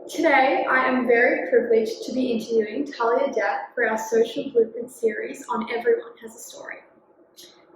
Today, I am very privileged to be interviewing Talia Datt for our Social Blueprint series on Everyone Has a Story.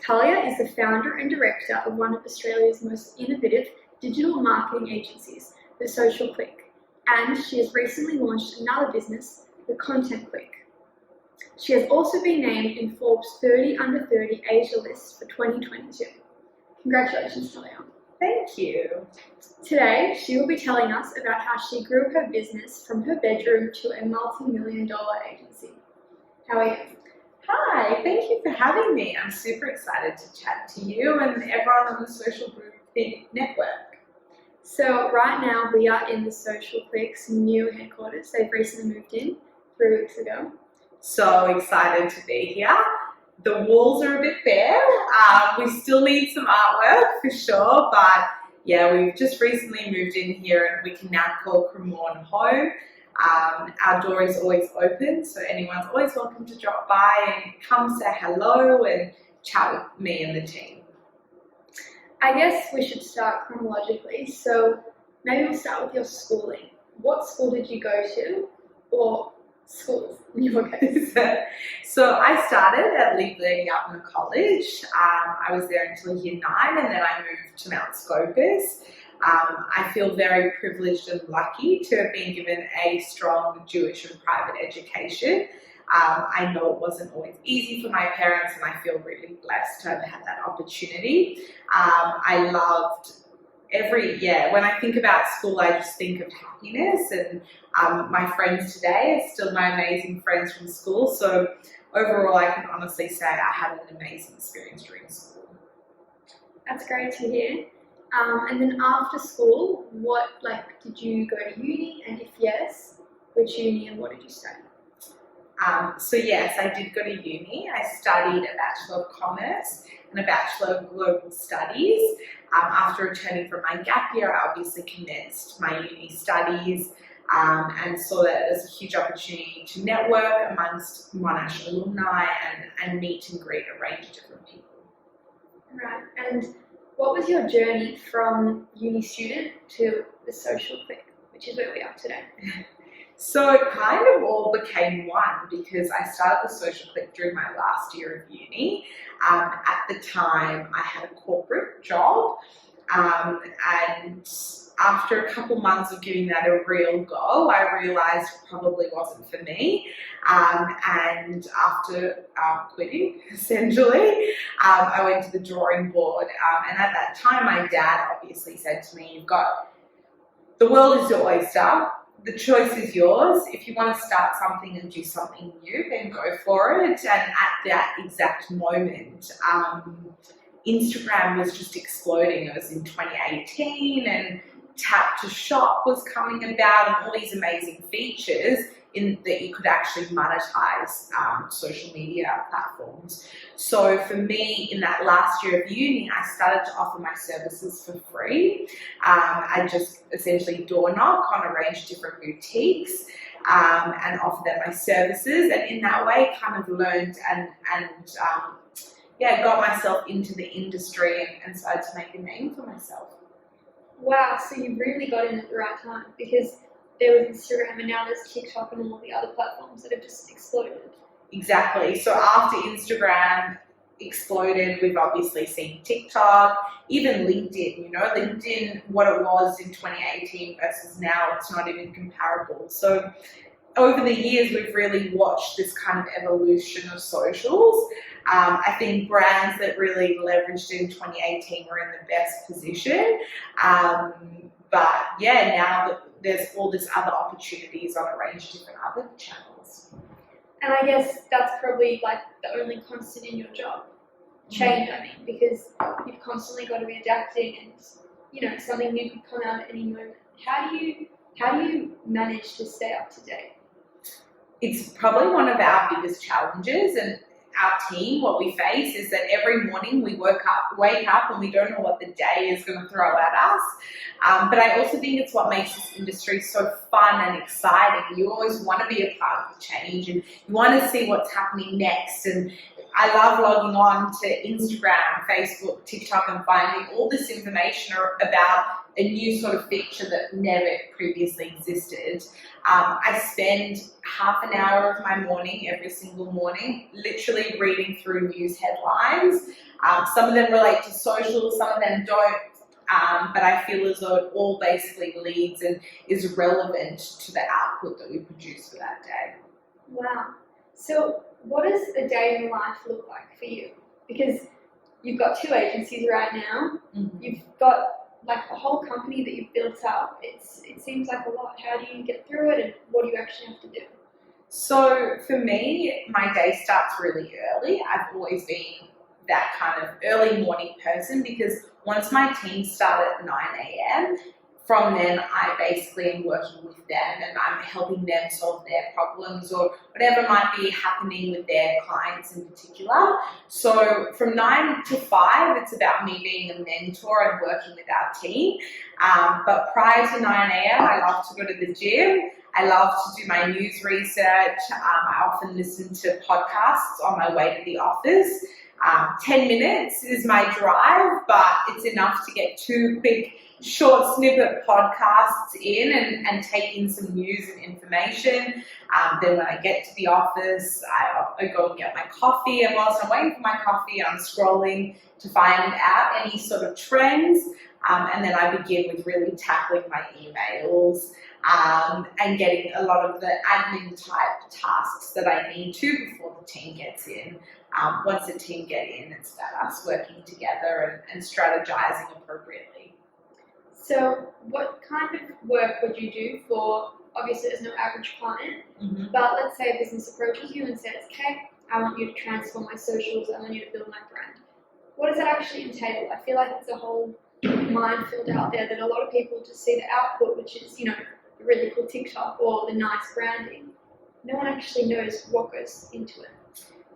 Talia is the founder and director of one of Australia's most innovative digital marketing agencies, the CliQ, and she has recently launched another business, the CliQ. She has also been named in Forbes 30 Under 30 Asia list for 2022. Congratulations, Talia. Thank you. Today, she will be telling us about how she grew her business from her bedroom to a multi-million-dollar agency. How are you? Hi, thank you for having me. I'm super excited to chat to you and everyone on the Social Blueprint network. So right now we are in the CliQ's new headquarters. They've recently moved in 3 weeks ago. So excited to be here. The walls are a bit bare. We still need some artwork for sure, but yeah, we've just recently moved in here and we can now call Cremorne home. Our door is always open, so anyone's always welcome to drop by and come say hello and chat with me and the team. I guess we should start chronologically, so maybe we'll start with your schooling. What school did you go to, or schools in your case? So I started at Lady Upton College. I was there until year 9 and then I moved to Mount Scopus. I feel very privileged and lucky to have been given a strong Jewish and private education. I know it wasn't always easy for my parents and I feel really blessed to have had that opportunity. I loved when I think about school, I just think of happiness, and my friends today are still my amazing friends from school. So overall, I can honestly say I had an amazing experience during school. That's great to hear. And then after school, did you go to uni? And if yes, which uni and what did you study? So yes, I did go to uni. I studied a Bachelor of Commerce and a Bachelor of Global Studies. After returning from my gap year, I obviously commenced my uni studies and saw that as a huge opportunity to network amongst Monash alumni and meet and greet a range of different people. Right, and what was your journey from uni student to the CliQ, which is where we are today? So it kind of all became one because I started the CliQ during my last year of uni. At the time, I had a corporate job, and after a couple months of giving that a real go, I realised it probably wasn't for me. And after quitting, essentially, I went to the drawing board. And at that time, my dad obviously said to me, the world is your oyster. The choice is yours. If you want to start something and do something new, then go for it. And at that exact moment, Instagram was just exploding. It was in 2018 and Tap to Shop was coming about and all these amazing features that you could actually monetize social media platforms. So for me, in that last year of uni, I started to offer my services for free. I just essentially door knock on a range of different boutiques and offer them my services. And in that way, kind of learned and got myself into the industry and started to make a name for myself. Wow, so you really got in at the right time because there was Instagram and now there's TikTok and all the other platforms that have just exploded. Exactly. So after Instagram exploded, we've obviously seen TikTok, even LinkedIn. LinkedIn, what it was in 2018 versus now, it's not even comparable. So over the years, we've really watched this kind of evolution of socials. I think brands that really leveraged in 2018 were in the best position. But yeah, now there's all these other opportunities on a range of different other channels. And I guess that's probably like the only constant in your job. Change, I mean, because you've constantly got to be adapting and, something new could come out at any moment. How do you manage to stay up to date? It's probably one of our biggest challenges, and our team, what we face is that every morning we wake up and we don't know what the day is going to throw at us. But I also think it's what makes this industry so fun and exciting. You always want to be a part of the change and you want to see what's happening next. And I love logging on to Instagram, Facebook, TikTok and finding all this information about a new sort of feature that never previously existed. I spend half an hour of my morning every single morning literally reading through news headlines. Some of them relate to social, some of them don't, but I feel as though it all basically leads and is relevant to the output that we produce for that day. Wow. So what does a day in life look like for you? Because you've got 2 agencies right now. Mm-hmm. You've got like a whole company that you've built up. It seems like a lot. How do you get through it, and what do you actually have to do? So for me, my day starts really early. I've always been that kind of early morning person, because once my team start at 9 a.m, from then I basically am working with them and I'm helping them solve their problems or whatever might be happening with their clients in particular. So from 9 to 5, it's about me being a mentor and working with our team. But prior to 9 a.m, I love to go to the gym. I love to do my news research. I often listen to podcasts on my way to the office. 10 minutes is my drive, but it's enough to get 2 quick short snippet podcasts in and take in some news and information. Then when I get to the office, I go and get my coffee, and whilst I'm waiting for my coffee, I'm scrolling to find out any sort of trends, and then I begin with really tackling my emails and getting a lot of the admin type tasks that I need to before the team gets in. Once the team get in, it's about us working together and strategizing appropriately. So what kind of work would you do for, obviously there's no average client, but let's say a business approaches you and says, okay, I want you to transform my socials, I want you to build my brand. What does that actually entail? I feel like it's a whole minefield out there that a lot of people just see the output, which is, the really cool TikTok or the nice branding. No one actually knows what goes into it.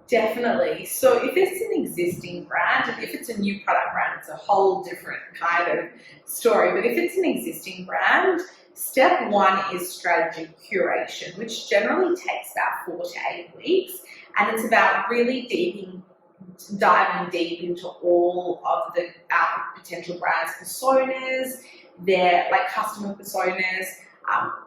Definitely. So if it's an existing brand, and if it's a new product brand, it's a whole different kind of story. But if it's an existing brand, step 1 is strategy curation, which generally takes about 4 to 8 weeks. And it's about really diving deep into all of the potential brands' personas, their customer personas,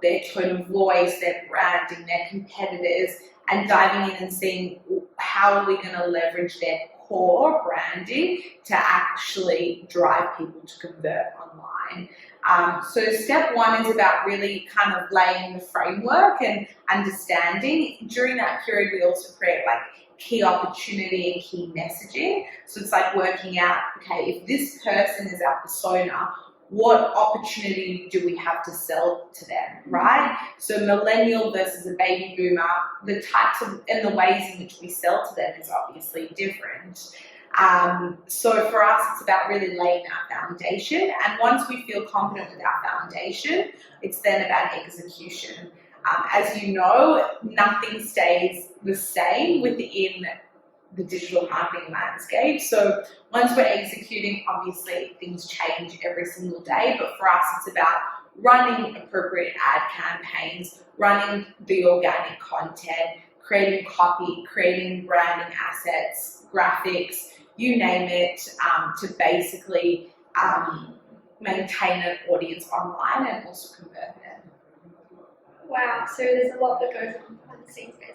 their tone of voice, their branding, their competitors, and diving in and seeing how are we going to leverage their core branding to actually drive people to convert online. So step 1 is about really kind of laying the framework and understanding. During that period, we also create key opportunity and key messaging. So it's working out, okay, if this person is our persona, what opportunity do we have to sell to them, right? So millennial versus a baby boomer, the types of and the ways in which we sell to them is obviously different. So for us, it's about really laying our foundation. And once we feel confident with our foundation, it's then about execution. As you know, nothing stays the same within the digital marketing landscape. So once we're executing, obviously things change every single day, but for us it's about running appropriate ad campaigns, running the organic content, creating copy, creating branding assets, graphics, you name it, to basically maintain an audience online and also convert them. Wow, so there's a lot that goes on behind the scenes basically.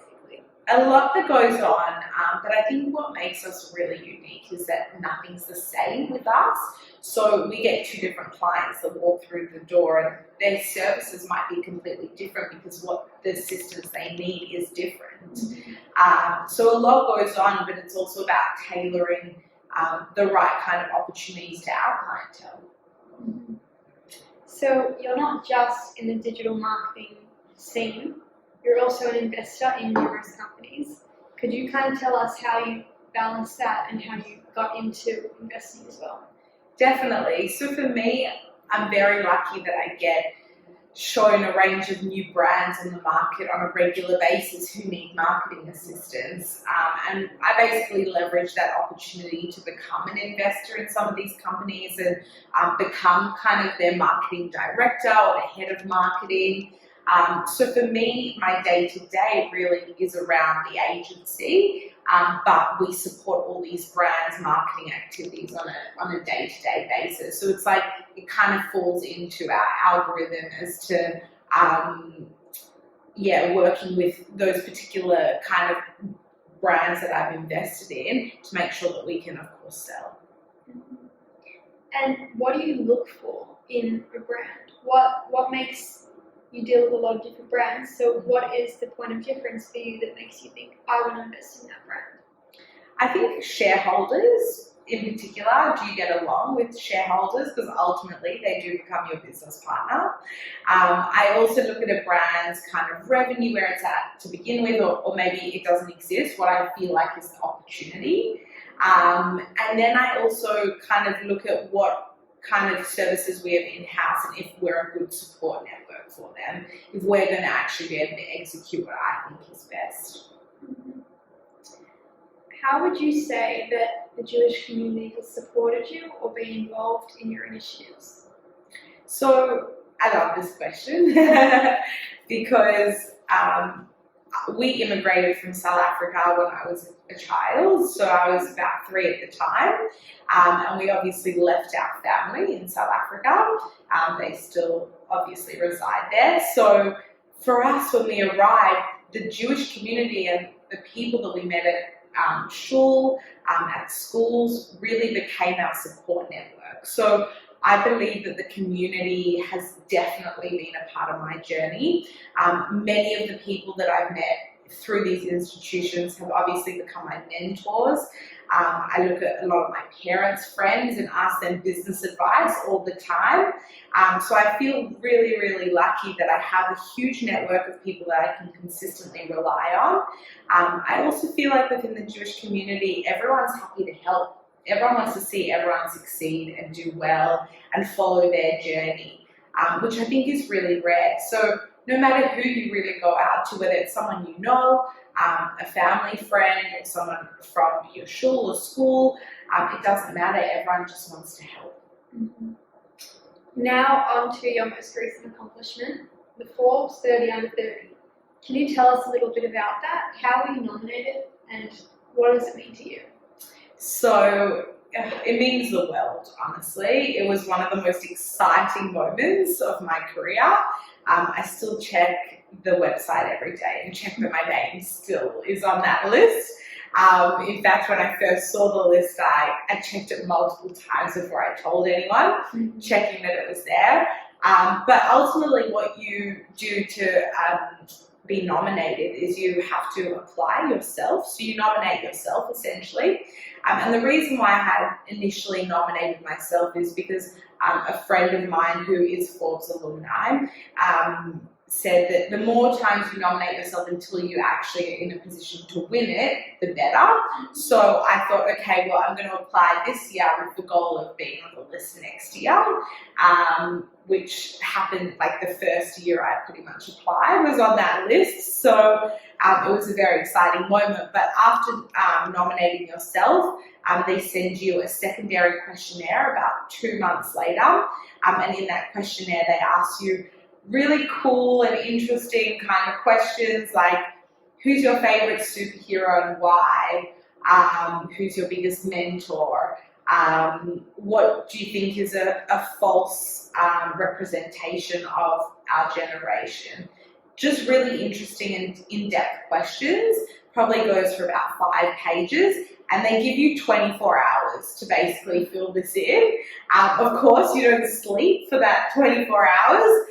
A lot that goes on, but I think what makes us really unique is that nothing's the same with us. So we get 2 different clients that walk through the door, and their services might be completely different because what the systems they need is different. So a lot goes on, but it's also about tailoring the right kind of opportunities to our clientele. So you're not just in the digital marketing scene, you're also an investor in numerous companies. Could you kind of tell us how you balance that and how you got into investing as well? Definitely. So for me, I'm very lucky that I get shown a range of new brands in the market on a regular basis who need marketing assistance. And I basically leverage that opportunity to become an investor in some of these companies and become kind of their marketing director or the head of marketing. So for me, my day-to-day really is around the agency, but we support all these brands' marketing activities on a day-to-day basis. So it's like it kind of falls into our algorithm as to working with those particular kind of brands that I've invested in to make sure that we can, of course, sell. And what do you look for in a brand? What makes you deal with a lot of different brands? So what is the point of difference for you that makes you think, I want to invest in that brand? I think shareholders in particular, do you get along with shareholders? Because ultimately they do become your business partner. I also look at a brand's kind of revenue, where it's at to begin with, or maybe it doesn't exist, what I feel like is the opportunity. And then I also kind of look at what kind of services we have in-house and if we're a good support network for them, if we're going to actually be able to execute what I think is best. How would you say that the Jewish community has supported you or been involved in your initiatives? So I love this question because we immigrated from South Africa when I was a child, so I was about 3 at the time, and we obviously left our family in South Africa. They still obviously reside there. So for us, when we arrived, the Jewish community and the people that we met at shul, at schools, really became our support network. So I believe that the community has definitely been a part of my journey. Many of the people that I've met through these institutions have obviously become my mentors. I look at a lot of my parents' friends and ask them business advice all the time. So I feel really, really lucky that I have a huge network of people that I can consistently rely on. I also feel like within the Jewish community, everyone's happy to help. Everyone wants to see everyone succeed and do well and follow their journey, which I think is really rare. So no matter who you really go out to, whether it's someone you know, a family friend, or someone from your shul or school, it doesn't matter. Everyone just wants to help. Mm-hmm. Now on to your most recent accomplishment, the Forbes 30 Under 30. Can you tell us a little bit about that? How were you nominated and what does it mean to you? So it means the world, honestly. It was one of the most exciting moments of my career. I still check the website every day and check that my name still is on that list. In fact, when I first saw the list, I checked it multiple times before I told anyone, checking that it was there. But ultimately what you do to be nominated is you have to apply yourself. So you nominate yourself essentially. And the reason why I had initially nominated myself is because a friend of mine who is Forbes alumni said that the more times you nominate yourself until you actually are in a position to win it, the better. So I thought, okay, well, I'm going to apply this year with the goal of being on the list next year, which happened like the first year I pretty much applied was on that list. So it was a very exciting moment. But after nominating yourself, they send you a secondary questionnaire about 2 months later. And in that questionnaire, they ask you really cool and interesting kind of questions like, who's your favorite superhero and why? Who's your biggest mentor? What do you think is a false representation of our generation? Just really interesting and in-depth questions. Probably goes for about 5 pages. And they give you 24 hours to basically fill this in. Of course, you don't sleep for that 24 hours,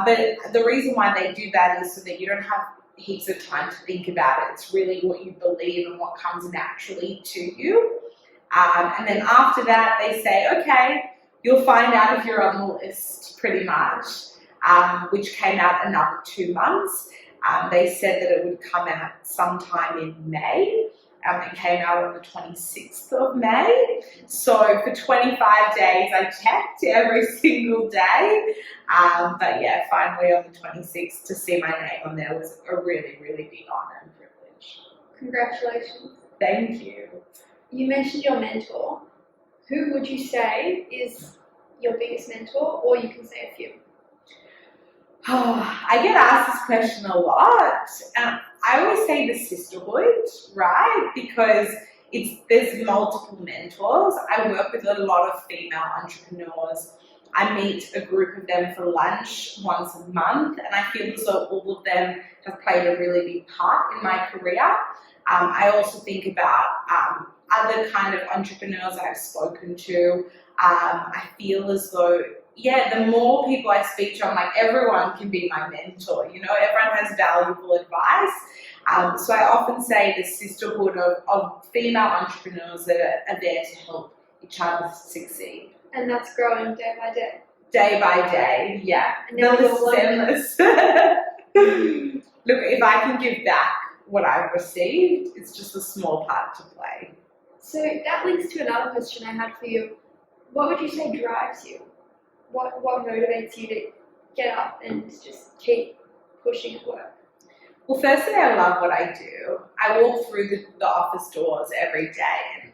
but the reason why they do that is so that you don't have heaps of time to think about it. It's really what you believe and what comes naturally to you. And then after that, they say, okay, you'll find out if you're on the list, pretty much, which came out another 2 months. They said that it would come out sometime in May. It came out on the 26th of May. So for 25 days, I checked every single day. But yeah, finally on the 26th, to see my name on there was a really, really big honor and privilege. Congratulations. Thank you. You mentioned your mentor. Who would you say is your biggest mentor, or you can say a few? I get asked this question a lot, and I always say the sisterhood, right? Because there's multiple mentors. I work with a lot of female entrepreneurs. I meet a group of them for lunch once a month, and I feel as though all of them have played a really big part in my career. I also think about other kind of entrepreneurs I've spoken to. I feel as though, yeah, the more people I speak to, I'm like, everyone can be my mentor. You know, everyone has valuable advice. So I often say the sisterhood of female entrepreneurs that are there to help each other succeed. And that's growing day by day. Day by day, yeah. And now The list is endless. Look, if I can give back what I've received, it's just a small part to play. So that links to another question I had for you. What would you say drives you? What motivates you to get up and just keep pushing at work? Well, firstly, I love what I do. I walk through the office doors every day, and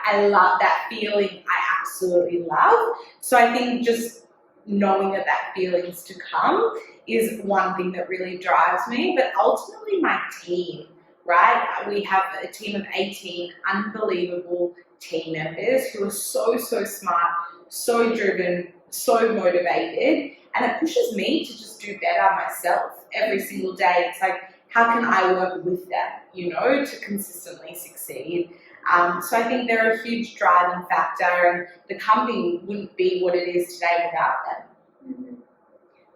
I love that feeling. I absolutely love. So I think just knowing that feeling's to come is one thing that really drives me. But ultimately, my team, right? We have a team of 18 unbelievable team members who are so smart, so driven, so motivated, and it pushes me to just do better myself every single day. It's like, how can I work with them, you know, to consistently succeed? So I think they're a huge driving factor, and the company wouldn't be what it is today without them. Mm-hmm.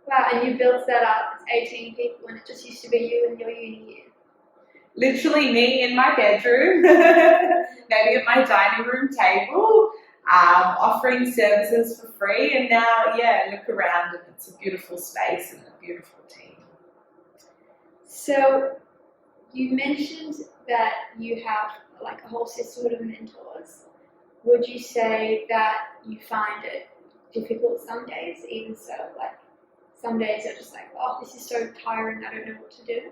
Wow, and you built that up. It's 18 people, and it just used to be you and your uni year. Literally me in my bedroom, maybe at my dining room table, offering services for free, and now, yeah, look around and it's a beautiful space and a beautiful team. So you mentioned that you have like a whole sisterhood of mentors. Would you say that you find it difficult some days, even so, like some days are just like, oh, this is so tiring, I don't know what to do?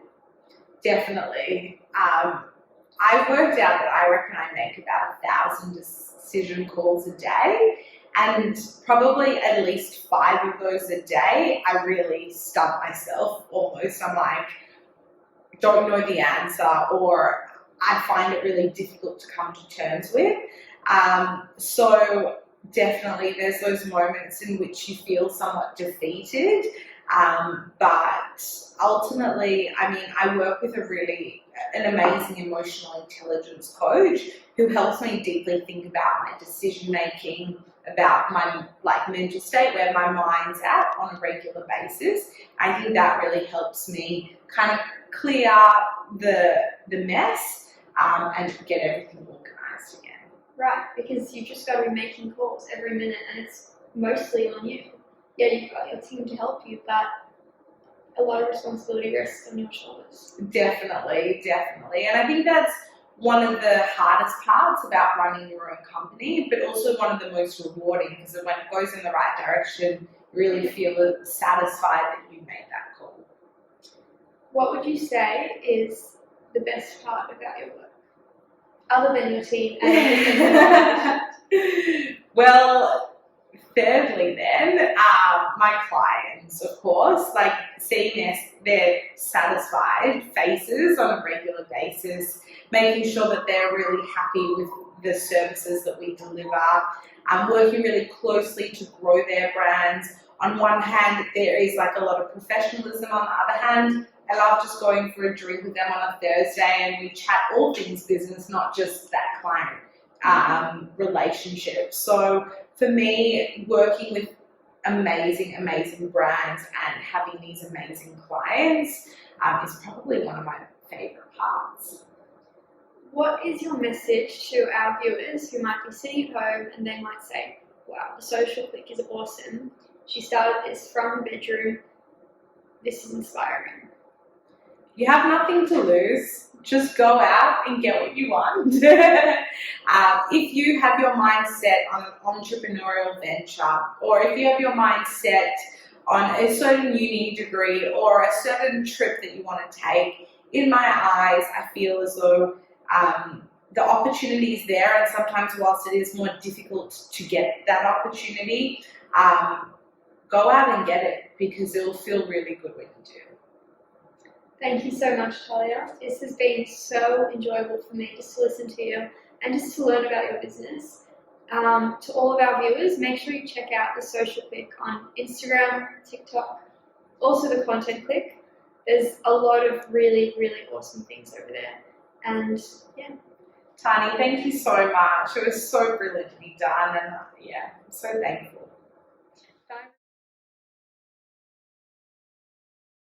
Definitely. I've worked out that I reckon I make about 1,000 decision calls a day, and probably at least 5 of those a day, I really stump myself almost. I'm like, don't know the answer, or I find it really difficult to come to terms with. So definitely there's those moments in which you feel somewhat defeated. But ultimately, I mean, I work with an amazing emotional intelligence coach who helps me deeply think about my decision making, about my mental state, where my mind's at on a regular basis. I think that really helps me kind of clear the mess and get everything organized again. Right, because you've just got to be making calls every minute, and it's mostly on you. Yeah, you've got your team to help you, but a lot of responsibility rests on your shoulders. Definitely. And I think that's one of the hardest parts about running your own company, but also one of the most rewarding, because when it goes in the right direction, you really feel satisfied that you made that call. What would you say is the best part about your work, other than your team? Well, thirdly then, my clients, of course, like seeing their satisfied faces on a regular basis, making sure that they're really happy with the services that we deliver, working really closely to grow their brands. On one hand, there is like a lot of professionalism. On the other hand, I love just going for a drink with them on a Thursday and we chat all things business, not just that client relationship. So for me, working with amazing brands and having these amazing clients is probably one of my favorite parts. What is your message to our viewers who might be sitting at home and they might say, wow, the social CliQ is awesome. She started this from the bedroom. This is inspiring. You have nothing to lose. Just go out and get what you want. If you have your mind set on an entrepreneurial venture, or if you have your mind set on a certain uni degree or a certain trip that you want to take, in my eyes, I feel as though the opportunity is there, and sometimes whilst it is more difficult to get that opportunity, go out and get it. because it'll feel really good when you do. Thank you so much, Talia. This has been so enjoyable for me just to listen to you and just to learn about your business. To all of our viewers, make sure you check out the Social CliQ on Instagram, TikTok, also the Content CliQ. There's a lot of really, really awesome things over there. And yeah. Tani, thank you so much. It was so brilliant to be done, and yeah, I'm so thankful.